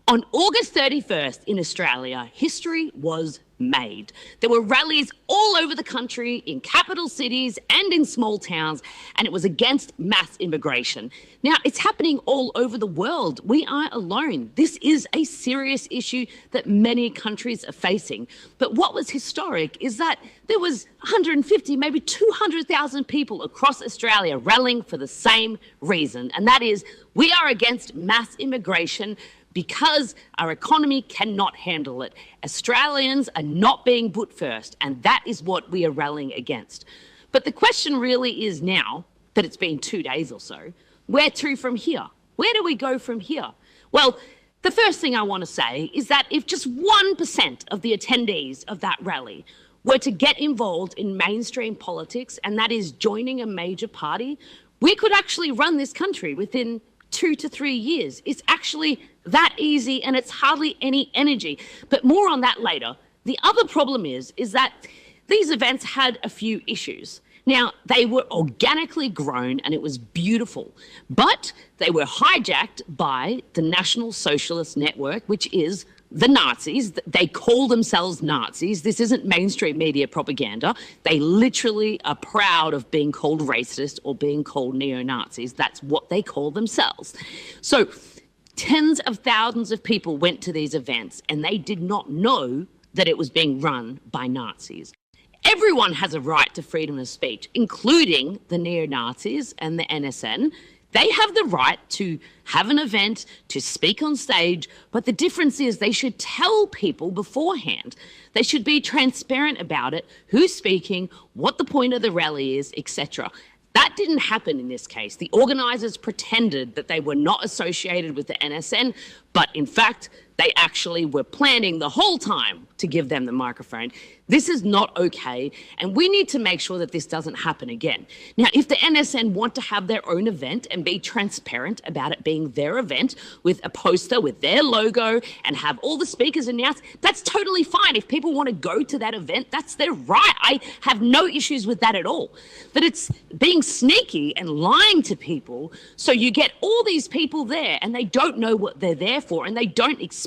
On August 31st in Australia, history was made. There were rallies all over the country, in capital cities and in small towns, and it was against mass immigration. Now, it's happening all over the world. We aren't alone. This is a serious issue that many countries are facing. But what was historic is that there was 150, maybe 200,000 people across Australia rallying for the same reason, and that is we are against mass immigration because our economy cannot handle it. Australians are not being put first, and that is what we are rallying against. But the question really is now, that it's been 2 days or so, where to from here? Where do we go from here? Well, the first thing I want to say is that if just 1% of the attendees of that rally were to get involved in mainstream politics, and that is joining a major party, we could actually run this country within 2 to 3 years. It's actually that easy, and it's hardly any energy. But more on that later. The other problem is that these events had a few issues. Now, they were organically grown and it was beautiful, but they were hijacked by the National Socialist Network, which is the Nazis. They call themselves Nazis. This isn't mainstream media propaganda. They literally are proud of being called racist or being called neo-Nazis. That's what they call themselves. So tens of thousands of people went to these events and they did not know that it was being run by Nazis. Everyone has a right to freedom of speech, including the neo-Nazis and the NSN. They have the right to have an event, to speak on stage, but the difference is they should tell people beforehand. They should be transparent about it, who's speaking, what the point of the rally is, etc. That didn't happen in this case. The organisers pretended that they were not associated with the NSN, but in fact, they actually were planning the whole time to give them the microphone. This is not okay, and we need to make sure that this doesn't happen again. Now, if the NSN want to have their own event and be transparent about it being their event with a poster with their logo and have all the speakers announced, that's totally fine. If people want to go to that event, that's their right. I have no issues with that at all. But it's being sneaky and lying to people, so you get all these people there and they don't know what they're there for, and they don't expect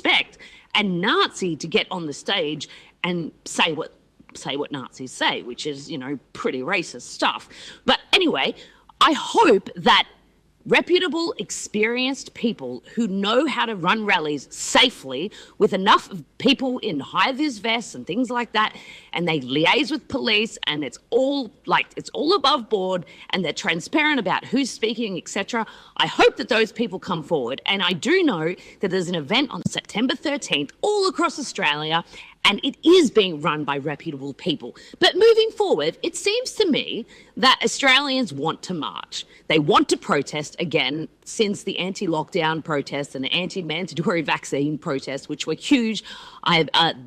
a Nazi to get on the stage and say what Nazis say, which is, pretty racist stuff. But anyway, I hope that reputable, experienced people who know how to run rallies safely with enough people in high-vis vests and things like that, and they liaise with police, and it's all above board, and they're transparent about who's speaking, etc. I hope that those people come forward, and I do know that there's an event on September 13th all across Australia, and it is being run by reputable people. But moving forward, it seems to me that Australians want to march. They want to protest again, since the anti-lockdown protests and the anti-mandatory vaccine protests, which were huge.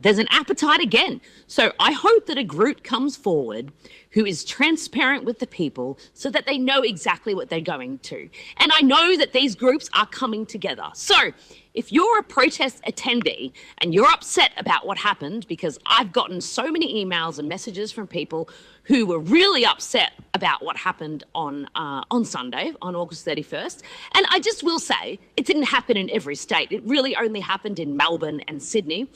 There's an appetite again. So I hope that a group comes forward who is transparent with the people so that they know exactly what they're going to. And I know that these groups are coming together. So if you're a protest attendee and you're upset about what happened, because I've gotten so many emails and messages from people who were really upset about what happened on Sunday, on August 31st. And I just will say, it didn't happen in every state. It really only happened in Melbourne and Sydney.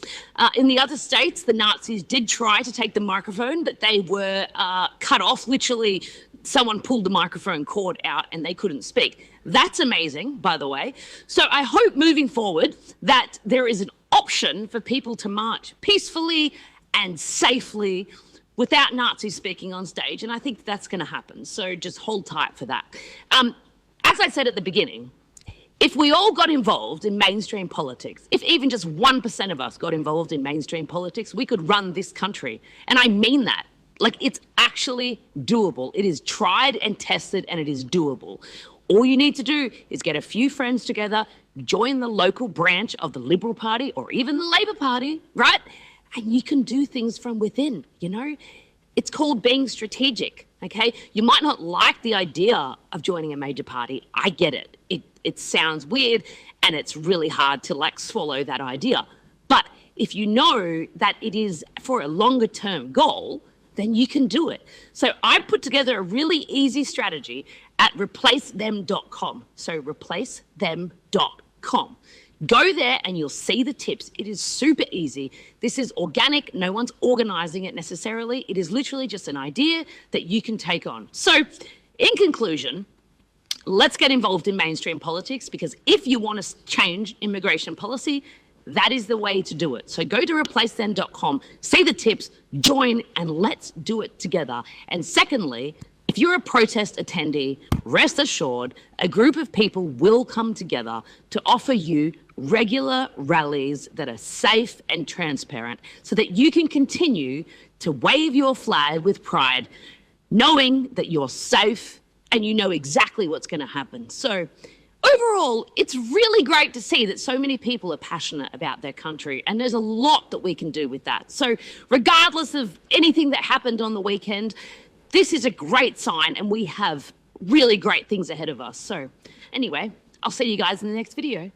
In the other states, the Nazis did try to take the microphone, but they were cut off. Literally, someone pulled the microphone cord out and they couldn't speak. That's amazing, by the way. So I hope moving forward that there is an option for people to march peacefully and safely without Nazis speaking on stage, and I think that's going to happen. So just hold tight for that. As I said at the beginning, if we all got involved in mainstream politics, if even just 1% of us got involved in mainstream politics, we could run this country. And I mean that. Like, it's actually doable. It is tried and tested, and it is doable. All you need to do is get a few friends together, join the local branch of the Liberal Party or even the Labor Party, right? And you can do things from within, It's called being strategic, okay? You might not like the idea of joining a major party. I get it. It sounds weird, and it's really hard to, swallow that idea. But if you know that it is for a longer-term goal, then you can do it. So I put together a really easy strategy at replacethem.com. So replacethem.com. Go there and you'll see the tips. It is super easy. This is organic. No one's organising it necessarily. It is literally just an idea that you can take on. So, in conclusion, let's get involved in mainstream politics, because if you want to change immigration policy, that is the way to do it. So go to replacethem.com, see the tips, join, and let's do it together. And secondly, if you're a protest attendee, rest assured, a group of people will come together to offer you regular rallies that are safe and transparent so that you can continue to wave your flag with pride, knowing that you're safe and you know exactly what's going to happen. So overall, it's really great to see that so many people are passionate about their country, and there's a lot that we can do with that. So regardless of anything that happened on the weekend, this is a great sign, and we have really great things ahead of us. So anyway, I'll see you guys in the next video.